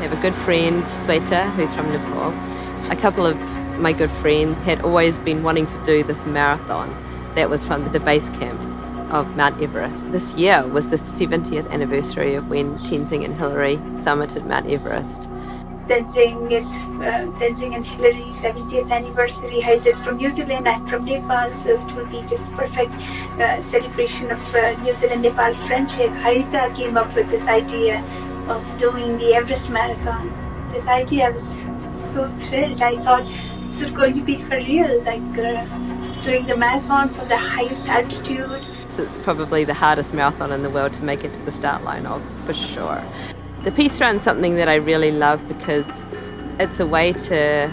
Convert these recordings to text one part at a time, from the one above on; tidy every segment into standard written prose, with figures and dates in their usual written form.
have a good friend, Sweta, who's from Nepal. A couple of my good friends had always been wanting to do this marathon that was from the base camp of Mount Everest. This year was the 70th anniversary of when Tenzing and Hillary summited Mount Everest. Tenzing and Hillary's 70th anniversary. Harita is from New Zealand, I'm from Nepal, so it will be just perfect celebration of New Zealand-Nepal friendship. Harita came up with this idea of doing the Everest Marathon. This idea, I was so thrilled. I thought, is it going to be for real? Like doing the marathon from the highest altitude. It's probably the hardest marathon in the world to make it to the start line of, for sure. The Peace Run's something that I really love because it's a way to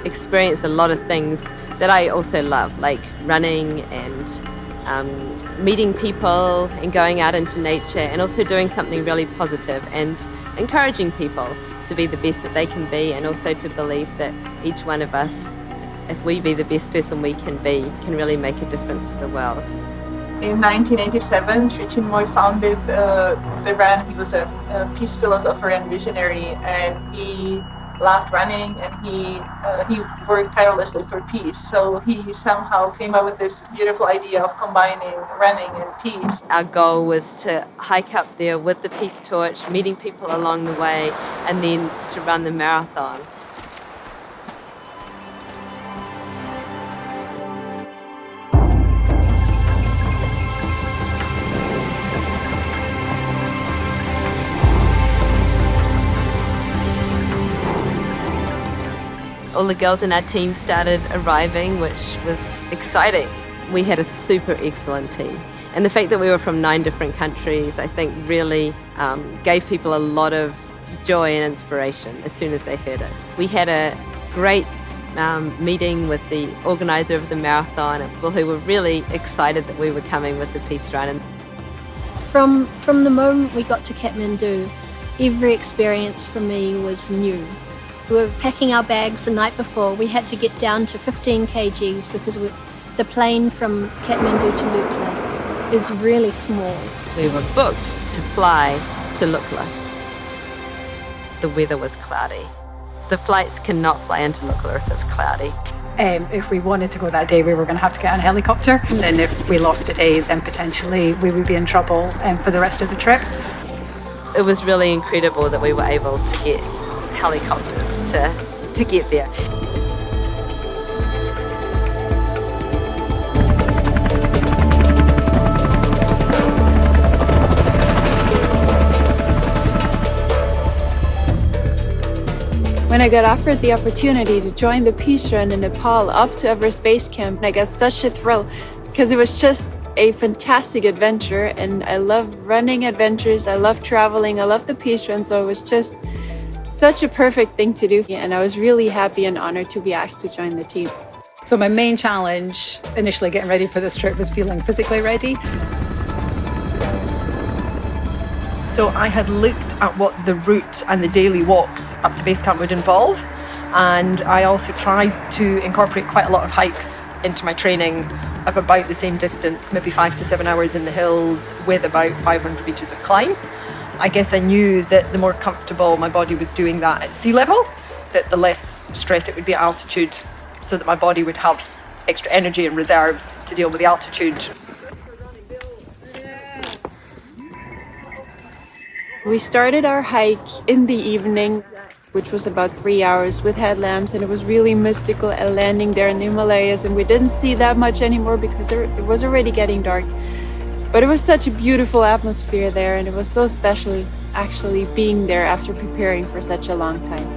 experience a lot of things that I also love, like running and meeting people and going out into nature, and also doing something really positive and encouraging people to be the best that they can be, and also to believe that each one of us, if we be the best person we can be, can really make a difference to the world. In 1987, Sri Chinmoy founded the run. He was a peace philosopher and visionary, and he loved running, and he worked tirelessly for peace. So he somehow came up with this beautiful idea of combining running and peace. Our goal was to hike up there with the peace torch, meeting people along the way, and then to run the marathon. All the girls in our team started arriving, which was exciting. We had a super excellent team. And the fact that we were from 9 different countries, I think really gave people a lot of joy and inspiration as soon as they heard it. We had a great meeting with the organizer of the marathon, and people who were really excited that we were coming with the Peace Run. From the moment we got to Kathmandu, every experience for me was new. We were packing our bags the night before. We had to get down to 15 kgs because the plane from Kathmandu to Lukla is really small. We were booked to fly to Lukla. The weather was cloudy. The flights cannot fly into Lukla if it's cloudy. If we wanted to go that day, we were going to have to get on a helicopter. And if we lost a day, then potentially we would be in trouble for the rest of the trip. It was really incredible that we were able to get helicopters to get there. When I got offered the opportunity to join the Peace Run in Nepal up to Everest Base Camp, I got such a thrill because it was just a fantastic adventure, and I love running adventures, I love traveling, I love the Peace Run, so it was just such a perfect thing to do, and I was really happy and honored to be asked to join the team. So my main challenge initially getting ready for this trip was feeling physically ready. So I had looked at what the route and the daily walks up to base camp would involve, and I also tried to incorporate quite a lot of hikes into my training of about the same distance, maybe 5 to 7 hours in the hills with about 500 meters of climb. I guess I knew that the more comfortable my body was doing that at sea level, that the less stress it would be at altitude, so that my body would have extra energy and reserves to deal with the altitude. We started our hike in the evening, which was about 3 hours with headlamps, and it was really mystical landing there in the Himalayas, and we didn't see that much anymore because it was already getting dark. But it was such a beautiful atmosphere there, and it was so special actually being there after preparing for such a long time.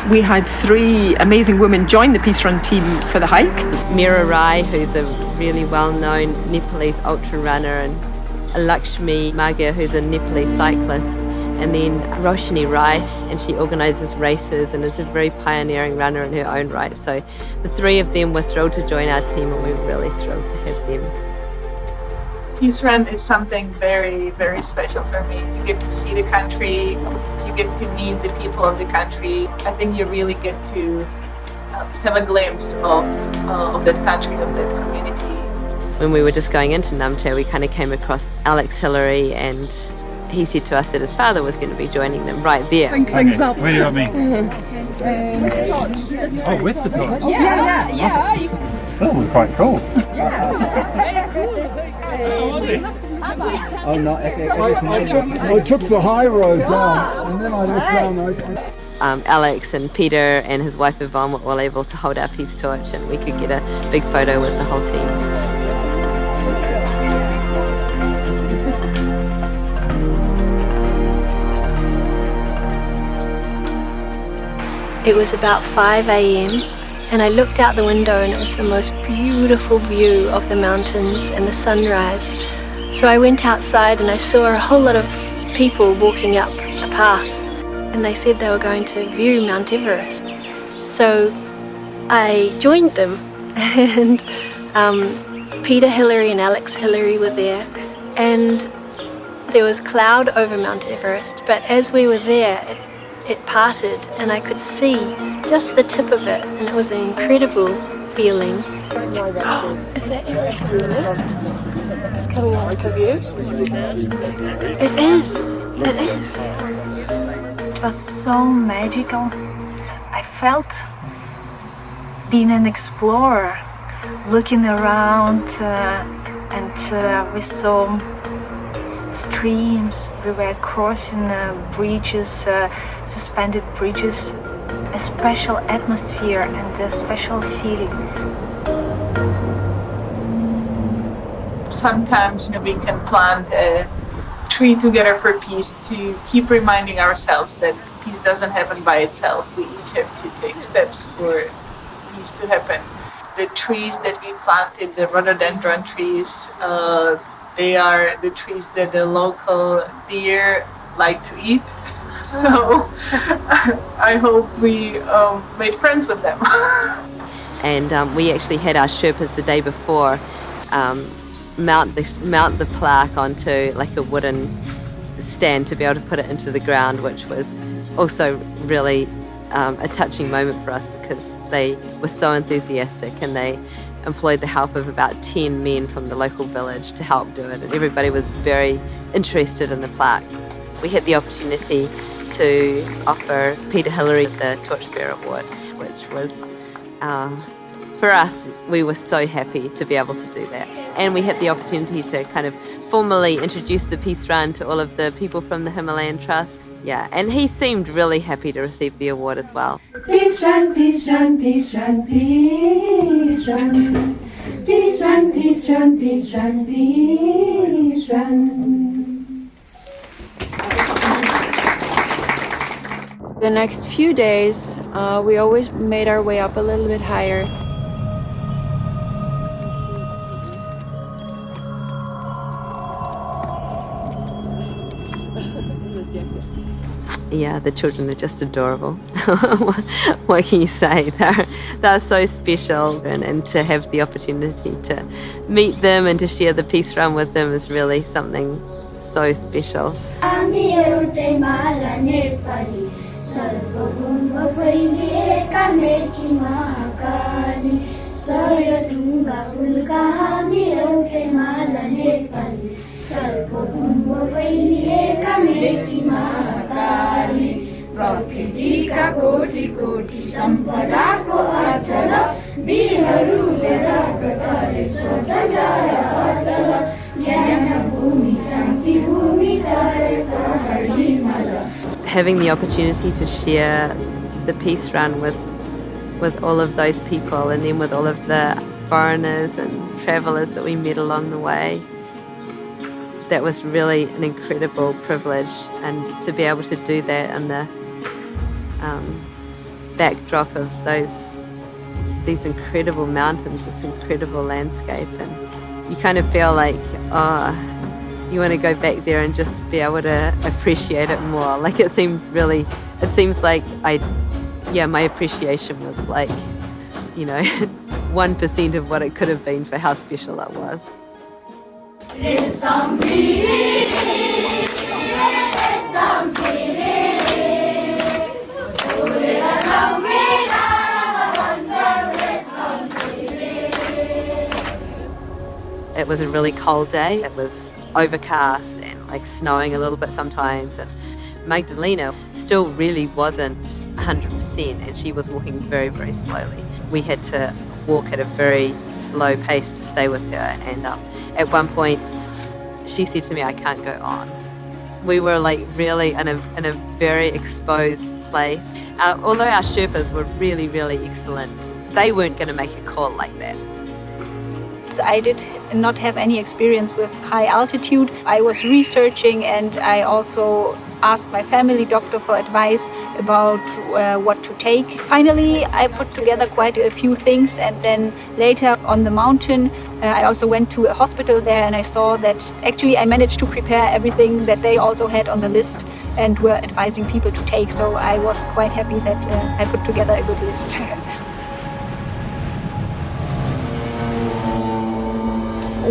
We had 3 amazing women join the Peace Run team for the hike. Meera Rai, who's a really well-known Nepalese ultra runner, and Lakshmi Magia, who's a Nepalese cyclist, and then Roshni Rai, and she organises races and is a very pioneering runner in her own right. So the 3 of them were thrilled to join our team, and we were really thrilled to have them. Peace Run is something very, very special for me. You get to see the country, you get to meet the people of the country. I think you really get to have a glimpse of that country, of that community. When we were just going into Namche, we kind of came across Alex Hillary and he said to us that his father was going to be joining them right there. Think things up. Where do you want me? Oh, with the torch? Yeah. This is quite cool. Oh no! I took the high road down, and then I looked down. Alex and Peter and his wife Yvonne were all able to hold our peace torch, and we could get a big photo with the whole team. It was about 5 a.m. and I looked out the window and it was the most beautiful view of the mountains and the sunrise. So I went outside and I saw a whole lot of people walking up a path, and they said they were going to view Mount Everest. So I joined them, and Peter Hillary and Alex Hillary were there, and there was cloud over Mount Everest, but as we were there it parted and I could see just the tip of it, and it was an incredible feeling. Is that Everest? It's coming out of you. It is. It was so magical. I felt being an explorer, looking around, and we saw streams. We were crossing bridges, suspended bridges. A special atmosphere and a special feeling. Sometimes we can plant a tree together for peace to keep reminding ourselves that peace doesn't happen by itself. We each have to take steps for peace to happen. The trees that we planted, the rhododendron trees, they are the trees that the local deer like to eat. So I hope we made friends with them. And we actually had our Sherpas the day before mount the plaque onto like a wooden stand to be able to put it into the ground, which was also really a touching moment for us because they were so enthusiastic, and they employed the help of about 10 men from the local village to help do it, and everybody was very interested in the plaque. We had the opportunity to offer Peter Hillary the Torchbearer Award, which was, for us, we were so happy to be able to do that. And we had the opportunity to kind of formally introduce the Peace Run to all of the people from the Himalayan Trust. Yeah, and he seemed really happy to receive the award as well. Peace run, peace run, peace run, peace run. Peace run, peace run, peace run, peace run. The next few days, we always made our way up a little bit higher. Yeah, the children are just adorable. What can you say? They're so special, and to have the opportunity to meet them and to share the peace run with them is really something so special. प्रकृतिका कोटि कोटि सम्पदाको अचल बिहरूले रागतले सजगार अचल ज्ञान भूमि शान्ति भूमि तरेका हरिमल. Having the opportunity to share the peace run with all of those people, and then with all of the foreigners and travellers that we met along the way, that was really an incredible privilege, and to be able to do that in the backdrop of these incredible mountains, this incredible landscape, and you kind of feel like, you want to go back there and just be able to appreciate it more. Like it seems like my appreciation was like, 1% of what it could have been for how special it was. It was a really cold day. It was overcast and like snowing a little bit sometimes. And Magdalena still really wasn't 100%, and she was walking very, very slowly. We had to walk at a very slow pace to stay with her, and at one point she said to me, "I can't go on." We were like really in a very exposed place. Although our Sherpas were really, really excellent, they weren't going to make a call like that. I did not have any experience with high altitude. I was researching, and I also asked my family doctor for advice about what to take. Finally, I put together quite a few things, and then later on the mountain, I also went to a hospital there, and I saw that actually I managed to prepare everything that they also had on the list and were advising people to take. So I was quite happy that I put together a good list.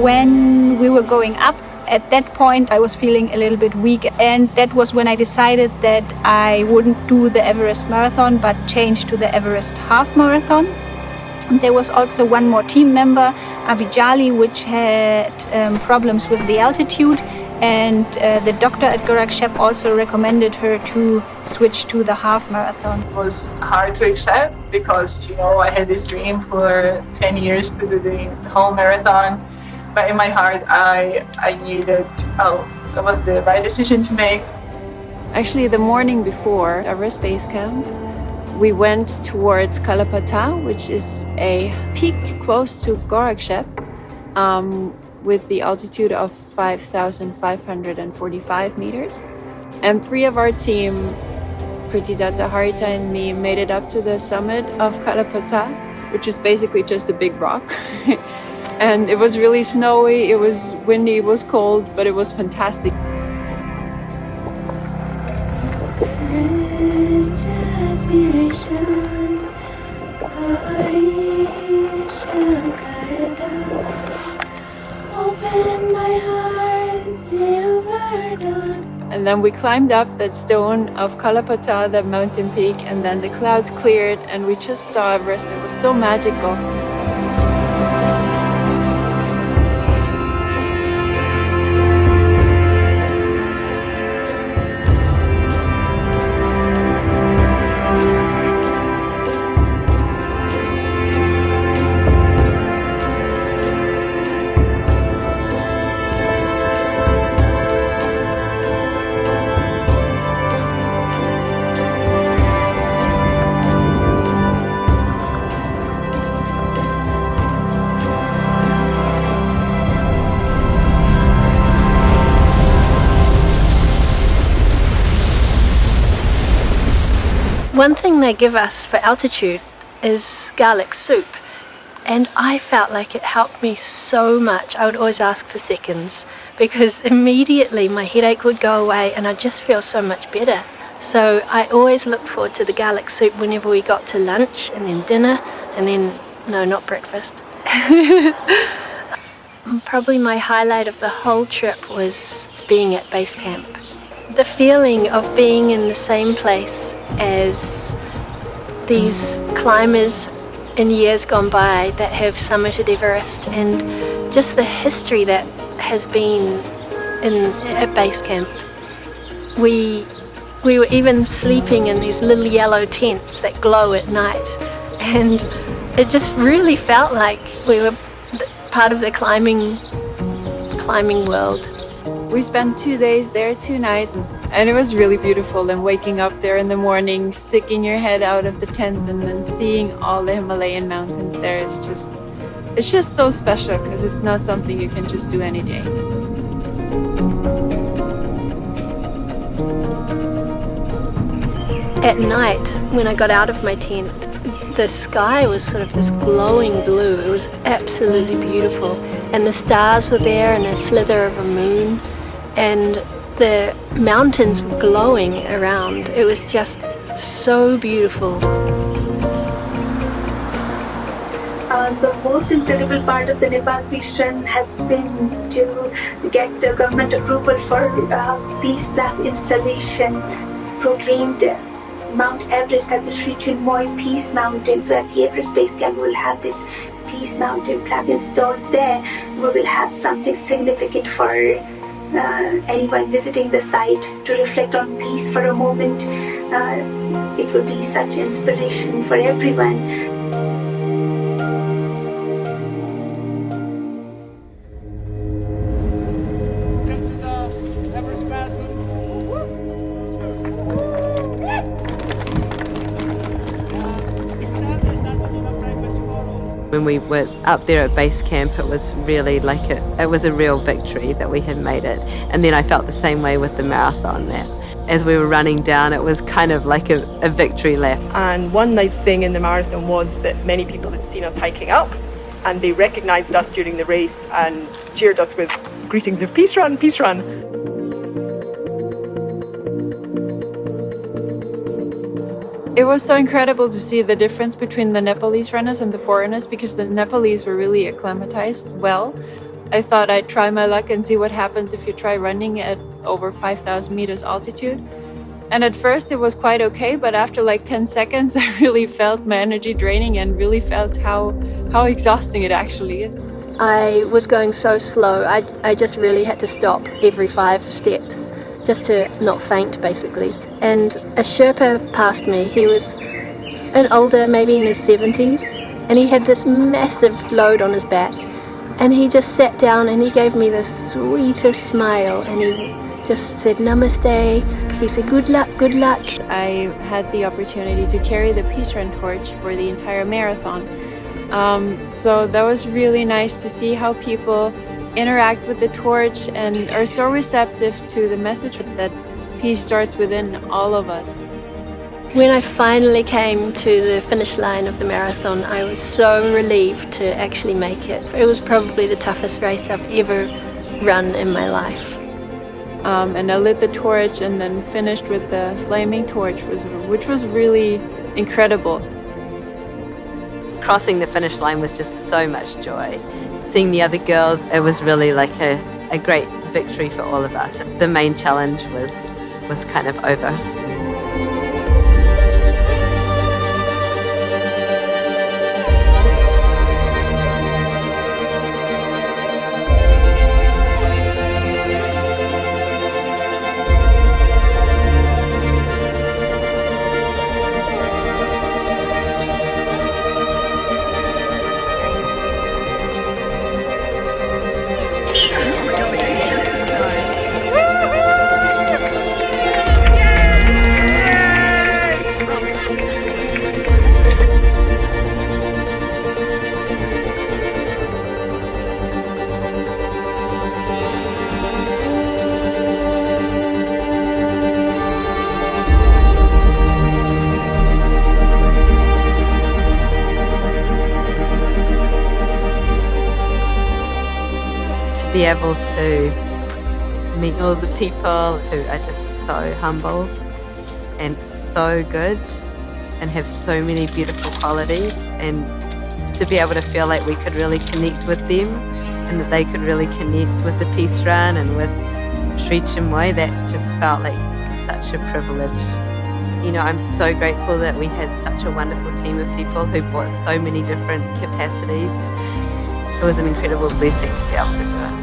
When we were going up, at that point I was feeling a little bit weak, and that was when I decided that I wouldn't do the Everest Marathon but change to the Everest Half Marathon. And there was also one more team member, Avijali, which had problems with the altitude, and the doctor at Gorakshep also recommended her to switch to the half marathon. It was hard to accept because, I had this dream for 10 years to do the whole marathon. But in my heart, I knew that, that was the right decision to make. Actually, the morning before Everest Base Camp, we went towards Kalapata, which is a peak close to Gorakshep, with the altitude of 5,545 meters. And 3 of our team, Pritidata, Harita, and me, made it up to the summit of Kalapata, which is basically just a big rock. And it was really snowy, it was windy, it was cold, but it was fantastic. And then we climbed up that stone of Kalapata, that mountain peak, and then the clouds cleared and we just saw Everest. It was so magical. One thing they give us for altitude is garlic soup, and I felt like it helped me so much. I would always ask for seconds because immediately my headache would go away and I'd just feel so much better. So I always looked forward to the garlic soup whenever we got to lunch and then dinner and then, no, not breakfast. Probably my highlight of the whole trip was being at base camp. The feeling of being in the same place as these climbers in years gone by that have summited Everest, and just the history that has been at base camp. We were even sleeping in these little yellow tents that glow at night, and it just really felt like we were part of the climbing world. We spent 2 days there, 2 nights, and it was really beautiful. And waking up there in the morning, sticking your head out of the tent and then seeing all the Himalayan mountains there, it's just so special because it's not something you can just do any day. At night, when I got out of my tent, the sky was sort of this glowing blue. It was absolutely beautiful. And the stars were there and a slither of a moon. And the mountains were glowing around. It was just so beautiful. The most incredible part of the Nepal Peace Run has been to get the government approval for peace flag installation, proclaimed Mount Everest at the Sri Chinmoy Peace Mountain, so at the Everest Base Camp we will have this Peace Mountain plaque installed there, we will have something significant for anyone visiting the site to reflect on peace for a moment. It will be such inspiration for everyone. Everest Marathon. When we were up there at base camp, it was really like it was a real victory that we had made it. And then I felt the same way with the marathon, that as we were running down, it was kind of like a victory lap. And one nice thing in the marathon was that many people had seen us hiking up and they recognised us during the race and cheered us with greetings of "Peace Run, Peace Run." It was so incredible to see the difference between the Nepalese runners and the foreigners, because the Nepalese were really acclimatized well. I thought I'd try my luck and see what happens if you try running at over 5,000 meters altitude. And at first it was quite okay, but after like 10 seconds I really felt my energy draining and really felt how exhausting it actually is. I was going so slow, I just really had to stop every 5 steps just to not faint basically. And a Sherpa passed me. He was an older, maybe in his 70s, and he had this massive load on his back, and he just sat down and he gave me the sweetest smile and he just said namaste. He said good luck, good luck. I had the opportunity to carry the Peace Run torch for the entire marathon. So that was really nice to see how people interact with the torch and are so receptive to the message that peace starts within all of us. When I finally came to the finish line of the marathon, I was so relieved to actually make it. It was probably the toughest race I've ever run in my life. And I lit the torch and then finished with the flaming torch, which was really incredible. Crossing the finish line was just so much joy. Seeing the other girls, it was really like a great victory for all of us. The main challenge was kind of over. Be able to meet all the people who are just so humble and so good and have so many beautiful qualities, and to be able to feel like we could really connect with them and that they could really connect with the Peace Run and with Sri Chinmoy, that just felt like such a privilege. You know, I'm so grateful that we had such a wonderful team of people who brought so many different capacities. It was an incredible blessing to be able to do it.